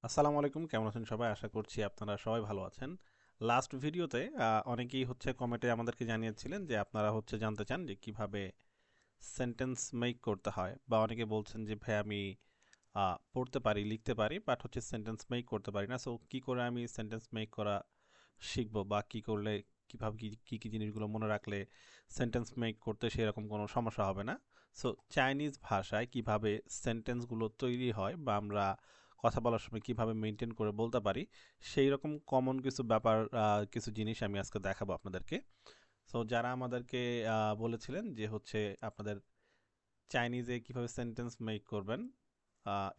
আসসালামু আলাইকুম, কেমন আছেন সবাই? আশা করছি আপনারা সবাই ভালো আছেন। লাস্ট ভিডিওতে অনেকেই কমেন্টে আমাদেরকে জানিয়েছিলেন যে আপনারা জানতে চান যে কিভাবে সেন্টেন্স মেক করতে হয়, বা অনেকে বলছেন যে ভাই আমি পড়তে পারি, লিখতে পারি, বাট সেন্টেন্স মেক করতে পারি না। সো কি করে আমি সেন্টেন্স মেক করা শিখবো, বা কি করলে কিভাবে কি জিনিসগুলো মনে রাখলে সেন্টেন্স মেক করতে সেরকম কোনো সমস্যা হবে না। সো চাইনিজ ভাষায় কিভাবে সেন্টেন্সগুলো তৈরি হয়, বা আমরা কথা বলার সময় কিভাবে মেনটেন করে বলতে পারি, সেই রকম কমন কিছু ব্যাপার, কিছু জিনিস আমি আজকে দেখাবো আপনাদেরকে। সো যারা আমাদেরকে বলেছিলেন যে আপনাদের চাইনিজে কিভাবে সেন্টেন্স মেক করবেন,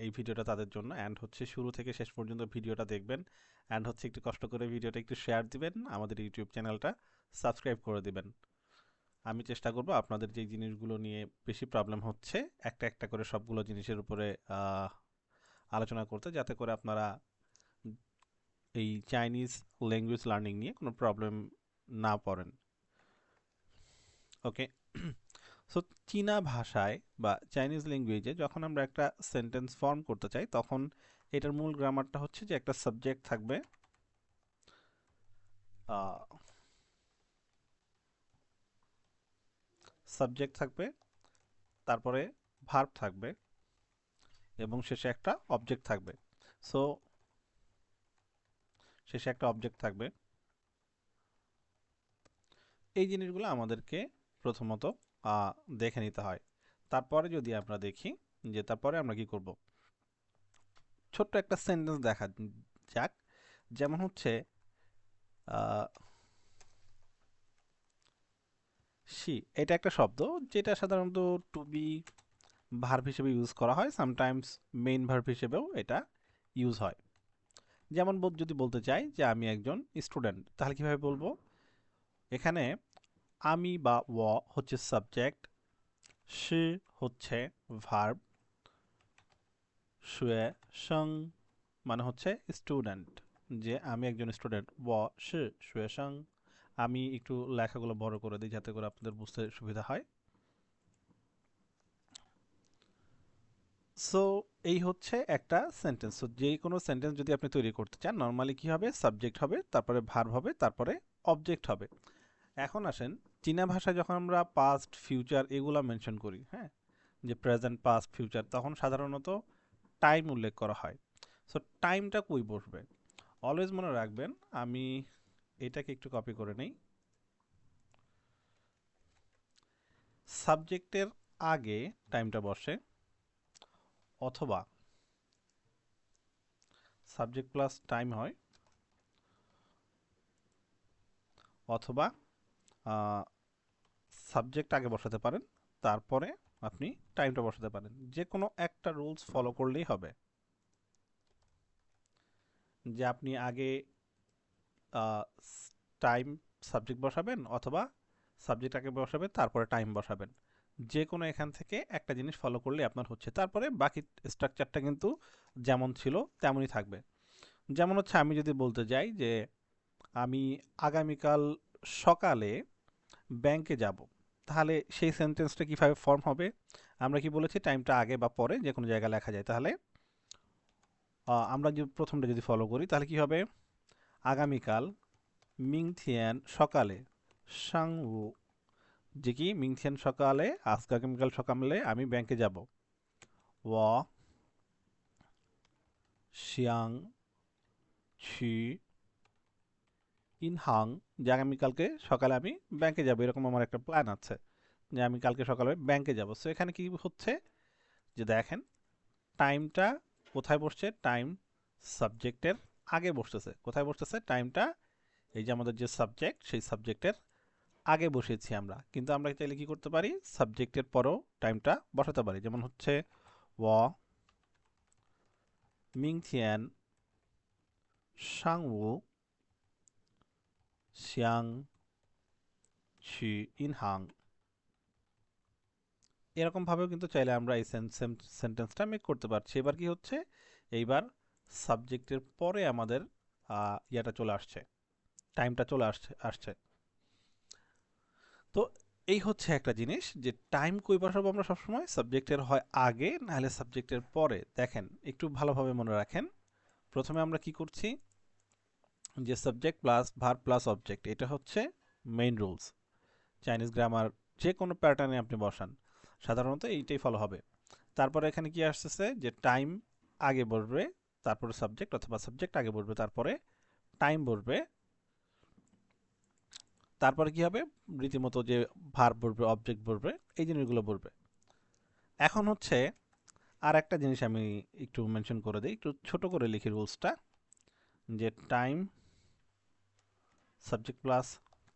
এই ভিডিওটা তাদের জন্য। অ্যান্ড শুরু থেকে শেষ পর্যন্ত ভিডিওটা দেখবেন, অ্যান্ড একটু কষ্ট করে ভিডিওটা একটু শেয়ার দিবেন, আমাদের ইউটিউব চ্যানেলটা সাবস্ক্রাইব করে দিবেন। আমি চেষ্টা করব আপনাদের যে জিনিসগুলো নিয়ে বেশি প্রবলেম হচ্ছে একটা একটা করে সবগুলো জিনিসের উপরে আলোচনা করতে, যাতে করে আপনারা এই চাইনিজ ল্যাঙ্গুয়েজ লার্নিং নিয়ে কোনো প্রবলেম না পড়েন। ওকে। সো চীনা ভাষায় বা চাইনিজ ল্যাঙ্গুয়েজে যখন আমরা একটা সেন্টেন্স ফর্ম করতে চাই, তখন এটার মূল গ্রামারটা হচ্ছে যে একটা সাবজেক্ট থাকবে, সাবজেক্ট থাকবে, তারপরে ভার্ব থাকবে, এবং শেষে একটা অবজেক্ট থাকবে। সো শেষে একটা অবজেক্ট থাকবে। এই জিনিসগুলো আমাদেরকে প্রথমত দেখে নিতে হয়। তারপরে যদি আমরা দেখি যে তারপরে আমরা কি করব, ছোট্ট একটা সেন্টেন্স দেখা যাক। যেমন আহ, সি, এটা একটা শব্দ যেটা সাধারণত টু বি ভার্ব হিসেবে ইউজ করা হয়, সামটাইমস মেইন ভার্ব হিসেবেও এটা ইউজ হয়। যেমন যদি বলতে চাই যে আমি একজন স্টুডেন্ট, তাহলে কিভাবে বলবো? এখানে আমি বা হচ্ছে সাবজেক্ট, সি হচ্ছে ভার্ব, শুয়ে সং মানে স্টুডেন্ট, যে আমি একজন স্টুডেন্ট। সি শুয়ে সং। আমি একটু লেখাগুলো বড় করে দিই যাতে করে আপনাদের বুঝতে সুবিধা হয়। সো এই হচ্ছে একটা সেন্টেন্স। সো যে কোনো সেন্টেন্স যদি আপনি তৈরি করতে চান, নর্মালি কি হবে? সাবজেক্ট হবে, তারপরে ভার্ব হবে, তারপরে অবজেক্ট হবে। এখন আসেন, চীনা ভাষায় যখন আমরা পাস্ট, ফিউচার এগুলা মেনশন করি, হ্যাঁ, যে প্রেজেন্ট, পাস্ট, ফিউচার, তখন সাধারণত টাইম উল্লেখ করা হয়। সো টাইমটা কই বসবে? অলওয়েজ মনে রাখবেন, আমি এটাকে একটু কপি করে নেই। সাবজেক্টের আগে টাইমটা বসে, অথবা সাবজেক্ট প্লাস টাইম হয়, অথবা সাবজেক্ট আগে বসাতে পারেন, তারপরে আপনি টাইমটা বসাতে পারেন। যে কোনো একটা রুলস ফলো করলেই হবে, যে আপনি আগে টাইম সাবজেক্ট বসাবেন, অথবা সাবজেক্ট আগে বসাবেন তারপরে টাইম বসাবেন। যে কোনো এখান থেকে একটা জিনিস ফলো করলে আপনার হচ্ছে, তারপরে বাকি স্ট্রাকচারটা কিন্তু যেমন ছিল তেমনই থাকবে। যেমন আমি যদি বলতে যাই যে আমি আগামীকাল সকালে ব্যাংকে যাব, তাহলে সেই সেন্টেন্সটা কিভাবে ফর্ম হবে? আমরা কি বলেছি? টাইমটা আগে বা পরে যে কোনো জায়গায় লেখা যায়। তাহলে আমরা যদি প্রথমটা যদি ফলো করি, তাহলে কি হবে? আগামীকাল মিংথিয়ান সকালে সাংউ, যে কি মিংথিয়ান সকালে, আগামীকাল সকালে আমি ব্যাংকে যাব। ও শিয়াং ছি ইনহাং, যে আগামীকালকে সকালে আমি ব্যাংকে যাব, এরকম আমার একটা প্ল্যান আছে যে আমি কালকে সকালে ব্যাংকে যাব। সো এখানে কি হচ্ছে, যে দেখেন টাইমটা কোথায় বসছে? টাইম সাবজেক্টের আগে বসতেছে। কোথায় বসতেছে টাইমটা? এই যে আমাদের যে সাবজেক্ট, সেই সাবজেক্টের আগে বসিয়েছি আমরা। কিন্তু আমরা চাইলে কি করতে পারি? সাবজেক্টের পরেও টাইমটা বসাতে পারি। যেমন ও মিংথিয়ান সাংউ শিয়াং ছি ইনহাং। এরকম ভাবেও কিন্তু চাইলে আমরা এই সেন্টেন্সটা মেক করতে পারছি। এবার কি হচ্ছে? এইবার সাবজেক্টের পরে আমাদের ইয়াটা চলে আসছে, টাইমটা চলে আসছে। তো এই হচ্ছে একটা জিনিস, যে টাইম কই বসাবো আমরা সবসময়? সাবজেক্টের হয় আগে, নাহলে সাবজেক্টের পরে। দেখেন একটু ভালোভাবে মনে রাখেন, প্রথমে আমরা কি করছি, যে subject plus verb plus object, এটা হচ্ছে মেইন রুলস। চাইনিজ গ্রামার যে কোনো প্যাটার্নে আপনি বসান, সাধারণত এইটাই ফলো হবে। তারপরে এখানে কি আসতেছে, যে টাইম আগে বসবে, তারপরে সাবজেক্ট, অথবা সাবজেক্ট আগে বসবে, তারপরে টাইম বসবে, তারপরে কি হবে, রীতিমতো যে ভার্ব বসবে, অবজেক্ট বসবে, এই জিনিসগুলো বসবে। এখন হচ্ছে আর একটা জিনিস আমি একটু মেনশন করে দিই, একটু ছোট করে লিখি রুলসটা, যে টাইম সাবজেক্ট প্লাস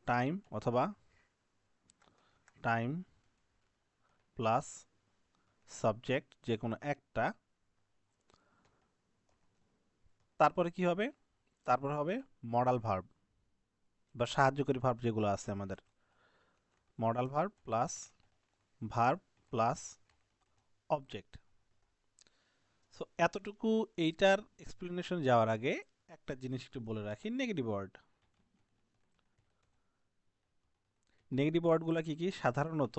টাইম, অথবা টাইম প্লাস সাবজেক্ট, যে কোনো একটা, তারপরে কি হবে, তারপরে হবে মডাল ভার্ব বা সাহায্যকারী ভার্ব যেগুলো আছে আমাদের, modal verb plus object. So এতটুকু, এইটার এক্সপ্লেনেশন যাওয়ার আগে একটা জিনিস একটু বলে রাখি, নেগেটিভ ওয়ার্ড। নেগেটিভ ওয়ার্ডগুলো কি কি, সাধারণত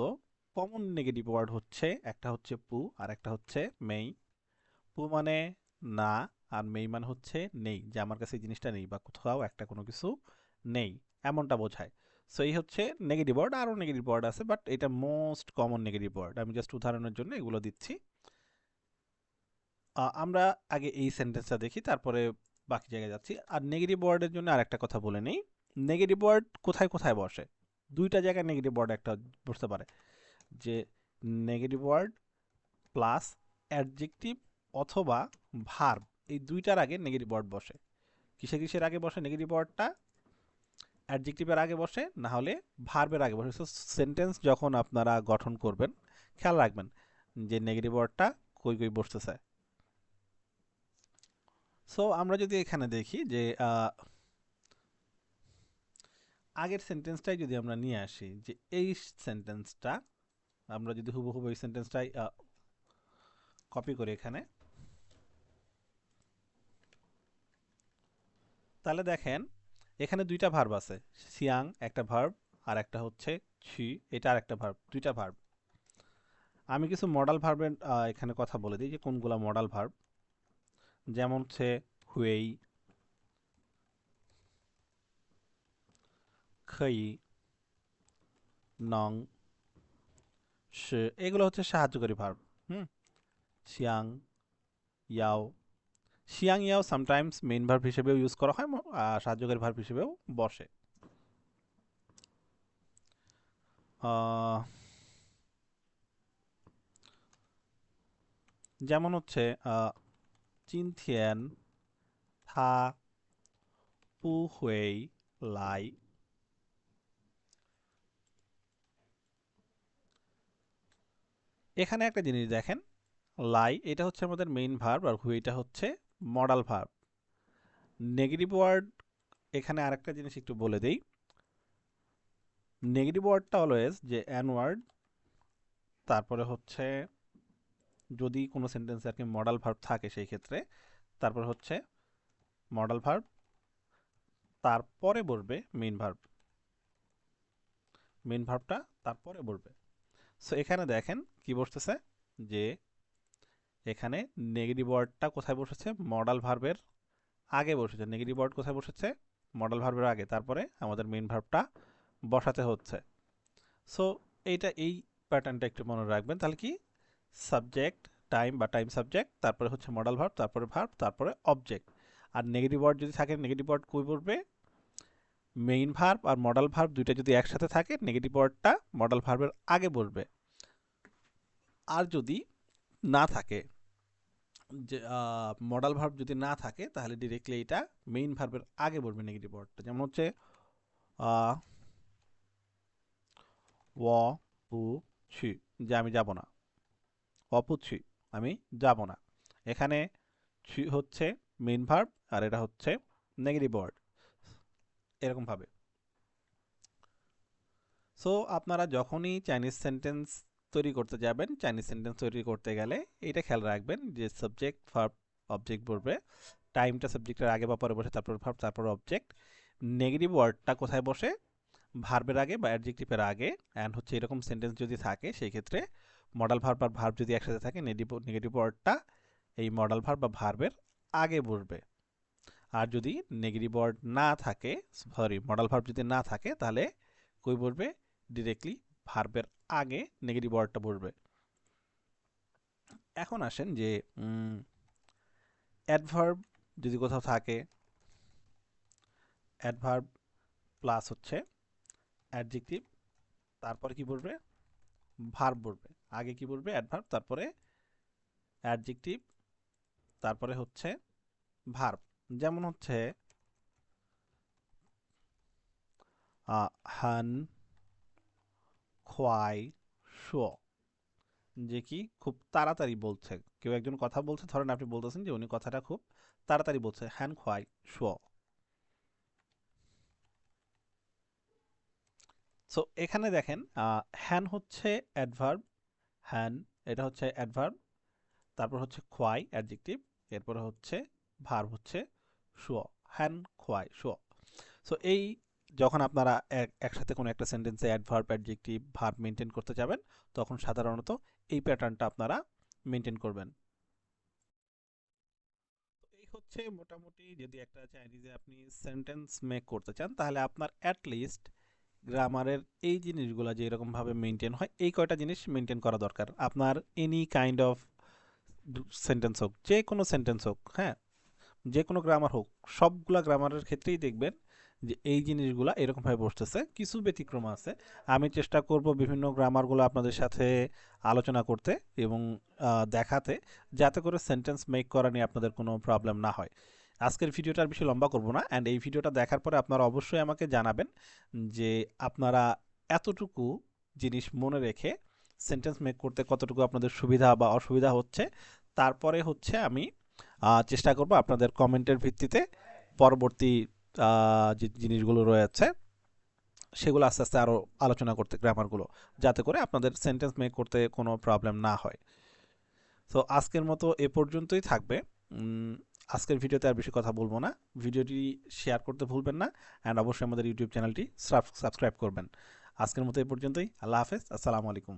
কমন নেগেটিভ ওয়ার্ড হচ্ছে, একটা হচ্ছে পু আর একটা হচ্ছে মেই। পু মানে না, আর মেই মানে হচ্ছে নেই, যে আমার কাছে এই জিনিসটা নেই বা কোথাও একটা কোনো কিছু নেই, এমনটা বোঝায়। সো এই হচ্ছে নেগেটিভ ওয়ার্ড। আরও নেগেটিভ ওয়ার্ড আছে, বাট এটা মোস্ট কমন নেগেটিভ ওয়ার্ড, আমি জাস্ট উদাহরণের জন্য এগুলো দিচ্ছি। আমরা আগে এই সেন্টেন্সটা দেখি, তারপরে বাকি জায়গায় যাচ্ছি। আর নেগেটিভ ওয়ার্ডের জন্য আরেকটা কথা বলে নেই, নেগেটিভ ওয়ার্ড কোথায় কোথায় বসে। দুইটা জায়গায় নেগেটিভ ওয়ার্ড একটা বসতে পারে, যে নেগেটিভ ওয়ার্ড প্লাস অ্যাডজেক্টিভ অথবা ভার্ব, এই দুইটার আগে নেগেটিভ ওয়ার্ড বসে। কিসের আগে বসে নেগেটিভ ওয়ার্ডটা, অ্যাডজেক্টিভের আগে বসে, না হলে ভার্বের আগে বসে। সো সেন্টেন্স যখন আপনারা গঠন করবেন, খেয়াল রাখবেন যে নেগেটিভ ওয়ার্ডটা কই কই বসতেছে। সো আমরা যদি এখানে দেখি যে আগের সেন্টেন্সটাই যদি আমরা নিয়ে আসি, যে এই সেন্টেন্সটা আমরা যদি হুবহু এই সেন্টেন্সটাই কপি করি এখানে, তাহলে দেখেন এখানে দুইটা ভার্ব আছে, সিয়াং একটা ভার্ব, আর একটা হচ্ছে ছি, এটা আর একটা ভার্ব, দুইটা ভার্ব। আমি কিছু মডাল ভার্বের এখানে কথা বলে দিই, যে কোনগুলা মডাল ভার্ব। যেমন হচ্ছে হুয়েই, খই, নং, শি, এগুলো হচ্ছে সাহায্যকারী ভার্ব। হুম, শিয়াং, ইয়াও। শিয়াং ইয়াও সামটাইমস মেইন ভার্ব হিসেবেও ইউজ করা হয়, সাহায্যকারী ভার্ব হিসেবেও বসে। যেমন হচ্ছে চিনথিয়েন, থা, পু হুয়েই, লাই। এখানে একটা জিনিস দেখেন, লাই এটা হচ্ছে আমাদের মেইন ভার্ব, আর হুইটা হচ্ছে মডাল ভার্ব। নেগেটিভ ওয়ার্ড, এখানে আরেকটা জিনিস একটু বলে দেই, নেগেটিভ ওয়ার্ডটা অলওয়েজ যে অ্যান ওয়ার্ড, তারপরে হচ্ছে যদি কোনো সেন্টেন্সে আর কি মডাল ভার্ব থাকে সেই ক্ষেত্রে, তারপর হচ্ছে মডাল ভার্ব, তারপরে বসবে মেইন ভার্ব, মেইন ভার্বটা তারপরে বসবে। সো এখানে দেখেন কি বসতেছে, যে এখানে নেগেটিভ ওয়ার্ডটা কোথায় বসেছে, মডাল ভার্বের আগে বসেছে। নেগেটিভ ওয়ার্ড কোথায় বসেছে, মডাল ভার্বের আগে, তারপরে আমাদের মেইন ভার্বটা বসাতে হচ্ছে। সো এই প্যাটার্নটা একটু মনে রাখবেন, তাহলে কি সাবজেক্ট টাইম বা টাইম সাবজেক্ট, তারপরে হচ্ছে মডাল ভার্ব, তারপরে ভার্ব, তারপরে অবজেক্ট। আর নেগেটিভ ওয়ার্ড যদি থাকে, নেগেটিভ ওয়ার্ড কই বসবে, মেইন ভার্ব আর মডাল ভার্ব দুইটা যদি একসাথে থাকে, নেগেটিভ ওয়ার্ডটা মডাল ভার্বের আগে বসবে। আর যদি না থাকে, যে মডাল ভার্ব যদি না থাকে, তাহলে ডিরেক্টলি এটা মেইন ভার্বের আগে বসবে নেগেটিভ ওয়ার্ডটা। যেমন হচ্ছে ও পু ছি, যে আমি যাব না, অপুচ্ছি, আমি যাব না। এখানে ছি হচ্ছে মেইন ভার্ব, আর এটা হচ্ছে নেগেটিভ ওয়ার্ড, এরকম ভাবে। সো আপনারা যখনই চাইনিজ সেন্টেন্স তৈরি করতে যাবেন, চাইনিজ সেন্টেন্স তৈরি করতে গেলে এটা খেয়াল রাখবেন, যে সাবজেক্ট ভার্ব অবজেক্ট বসবে, টাইমটা সাবজেক্টের আগে বা পরে বসে, তারপর ভার্ব, তারপর অবজেক্ট। নেগেটিভ ওয়ার্ডটা কোথায় বসে, ভার্বের আগে বা অ্যাডজেক্টিভের আগে। অ্যান্ড হচ্ছে এরকম সেন্টেন্স যদি থাকে, সেই ক্ষেত্রে মডাল ভার্ব আর ভার্ব যদি একসাথে থাকে, নেগেটিভ ওয়ার্ডটা এই মডাল ভার্ব বা ভার্বের আগে বসবে। আর যদি নেগেটিভ ওয়ার্ড না থাকে, সরি মডাল ভার্ব যদি না থাকে, তাহলে কই বসবে? ডিরেক্টলি ভার্বের আগে নেগেটিভ ওয়ার্ডটা বসবে। এখন আসেন যে অ্যাডভার্ব যদি কোথাও থাকে, অ্যাডভার্ব প্লাস হচ্ছে অ্যাডজেক্টিভ, তারপরে কি বলবে? ভার্ব বলবে। আগে কি বলবে? অ্যাডভার্ব, তারপরে অ্যাডজেক্টিভ, তারপরে হচ্ছে ভার্ব। যেমন হচ্ছে হান খোয়াই শো, যে কি খুব তাড়াতাড়ি বলছে। কেউ একজন কথা বলছে, ধরেন আপনি বলতেছেন যে উনি কথাটা খুব তাড়াতাড়ি বলছে, হ্যান খোয়াই শো। সো এখানে দেখেন হ্যান হচ্ছে অ্যাডভার্ব, হ্যান এটা হচ্ছে অ্যাডভার্ব, তারপর হচ্ছে খোয়াই অ্যাডজেক্টিভ, এরপরে হচ্ছে ভার্ব হচ্ছে শো, হ্যান খোয়াই শো। সো এই যখন আপনারা একসাথে কোনো একটা সেন্টেন্সে অ্যাডভার্ব অ্যাডজেক্টিভ ভার্ব মেনটেন করতে যাবেন, তখন সাধারণত এই প্যাটার্নটা আপনারা মেনটেন করবেন। এই হচ্ছে মোটামুটি, যদি একটা চাইনিজে আপনি সেন্টেন্স মেক করতে চান, তাহলে আপনার অ্যাটলিস্ট গ্রামারের এই জিনিসগুলো যে এরকমভাবে মেনটেন হয়, এই কয়টা জিনিস মেনটেন করা দরকার আপনার। এনি কাইন্ড অফ সেন্টেন্স হোক, যে কোনো সেন্টেন্স হোক, হ্যাঁ, যে কোনো গ্রামার হোক, সবগুলা গ্রামারের ক্ষেত্রেই দেখবেন যে এই জিনিসগুলা এরকমভাবে বসতেছে। কিছু ব্যতিক্রম আছে, আমি চেষ্টা করব বিভিন্ন গ্রামারগুলো আপনাদের সাথে আলোচনা করতে এবং দেখাতে, যাতে করে সেন্টেন্স মেক করা নিয়ে আপনাদের কোনো প্রবলেম না হয়। আজকের ভিডিওটা আর বেশি লম্বা করব না, অ্যান্ড এই ভিডিওটা দেখার পরে আপনারা অবশ্যই আমাকে জানাবেন যে আপনারা এতটুকু জিনিস মনে রেখে সেন্টেন্স মেক করতে কতটুকু আপনাদের সুবিধা বা অসুবিধা হচ্ছে। তারপরে হচ্ছে আমি চেষ্টা করব আপনাদের কমেন্টের ভিত্তিতে পরবর্তী যে জিনিসগুলো রয়েছে সেগুলো আস্তে আস্তে আরও আলোচনা করতে, গ্রামারগুলো, যাতে করে আপনাদের সেন্টেন্স মেক করতে কোনো প্রবলেম না হয়। তো আজকের মতো এ পর্যন্তই থাকবে। আজকের ভিডিওতে আর বেশি কথা বলবো না। ভিডিওটি শেয়ার করতে ভুলবেন না, অ্যান্ড অবশ্যই আমাদের ইউটিউব চ্যানেলটি সাবস্ক্রাইব করবেন। আজকের মতো এ পর্যন্তই। আল্লাহ হাফেজ, আসসালামু আলাইকুম।